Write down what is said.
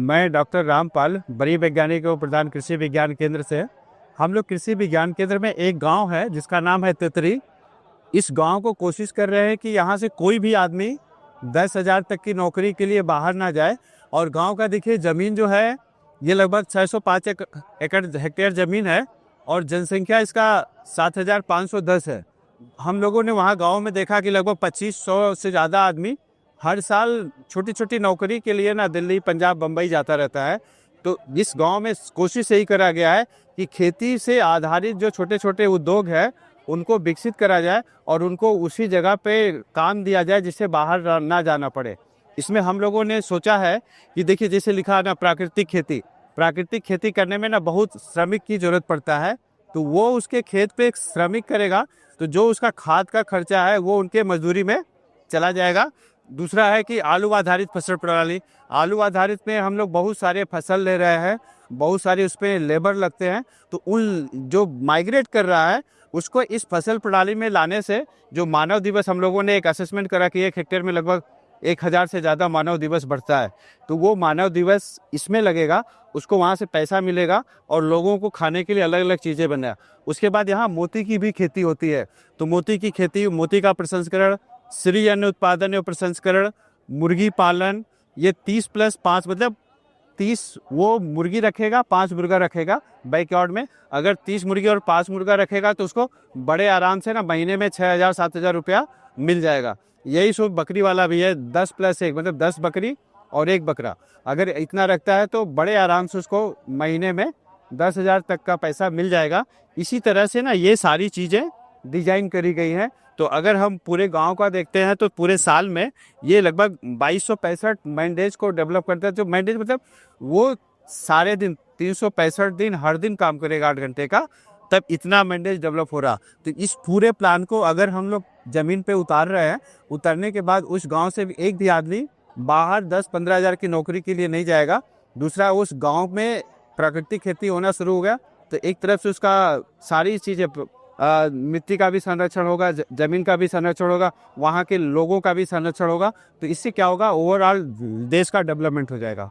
मैं डॉक्टर रामपाल, बड़ी वैज्ञानिक एवं प्रधान कृषि विज्ञान केंद्र से। हम लोग कृषि विज्ञान केंद्र में एक गांव है जिसका नाम है तितरी। इस गांव को कोशिश कर रहे हैं कि यहाँ से कोई भी आदमी 10,000 तक की नौकरी के लिए बाहर ना जाए। और गांव का देखिए ज़मीन जो है ये लगभग 605 एकड़ हेक्टेयर ज़मीन है और जनसंख्या इसका 7,510 है। हम लोगों ने वहाँ गांव में देखा कि लगभग 2500 से ज़्यादा आदमी हर साल छोटी छोटी नौकरी के लिए ना दिल्ली, पंजाब, बम्बई जाता रहता है। तो इस गांव में कोशिश यही करा गया है कि खेती से आधारित जो छोटे छोटे उद्योग है उनको विकसित करा जाए और उनको उसी जगह पे काम दिया जाए जिससे बाहर ना जाना पड़े। इसमें हम लोगों ने सोचा है कि देखिए जैसे लिखा है ना प्राकृतिक खेती करने में ना बहुत श्रमिक की ज़रूरत पड़ता है। तो वो उसके खेत पे एक श्रमिक करेगा तो जो उसका खाद का खर्चा है वो उनके मजदूरी में चला जाएगा। दूसरा है कि आलू आधारित फसल प्रणाली। आलू आधारित में हम लोग बहुत सारे फसल ले रहे हैं, बहुत सारे उस पर लेबर लगते हैं। तो उन जो माइग्रेट कर रहा है उसको इस फसल प्रणाली में लाने से जो मानव दिवस हम लोगों ने एक असेसमेंट करा कि 1 हेक्टेयर में लगभग 1,000 से ज़्यादा मानव दिवस बढ़ता है। तो वो मानव दिवस इसमें लगेगा, उसको वहाँ से पैसा मिलेगा और लोगों को खाने के लिए अलग अलग चीज़ें बनेगा। उसके बाद यहाँ मोती की भी खेती होती है। तो मोती की खेती, मोती का प्रसंस्करण, श्री अन्न उत्पादन एवं प्रसंस्करण, मुर्गी पालन, ये 30+5 मतलब 30 वो मुर्गी रखेगा, 5 मुर्गा रखेगा बैकयार्ड में। अगर 30 मुर्गी और 5 मुर्गा रखेगा तो उसको बड़े आराम से ना महीने में 6,000-7,000 रुपया मिल जाएगा। यही सब बकरी वाला भी है, 10+1 मतलब 10 बकरी और 1 बकरा अगर इतना रखता है तो बड़े आराम से उसको महीने में 10,000 तक का पैसा मिल जाएगा। इसी तरह से ना ये सारी चीज़ें डिजाइन करी गई हैं। तो अगर हम पूरे गांव का देखते हैं तो पूरे साल में ये लगभग 2265 मैंडेज को डेवलप करता है। जो मैंडेज मतलब वो सारे दिन 365 दिन हर दिन काम करेगा 8 घंटे का, तब इतना मैंडेज डेवलप हो रहा। तो इस पूरे प्लान को अगर हम लोग ज़मीन पे उतार रहे हैं, उतरने के बाद उस गांव से एक भी आदमी बाहर 10-15 हज़ार की नौकरी के लिए नहीं जाएगा। दूसरा, उस गांव में प्राकृतिक खेती होना शुरू हो गया तो एक तरफ से उसका सारी चीज़ें मिट्टी का भी संरक्षण होगा, ज़मीन का भी संरक्षण होगा, वहाँ के लोगों का भी संरक्षण होगा। तो इससे क्या होगा, ओवरऑल देश का डेवलपमेंट हो जाएगा।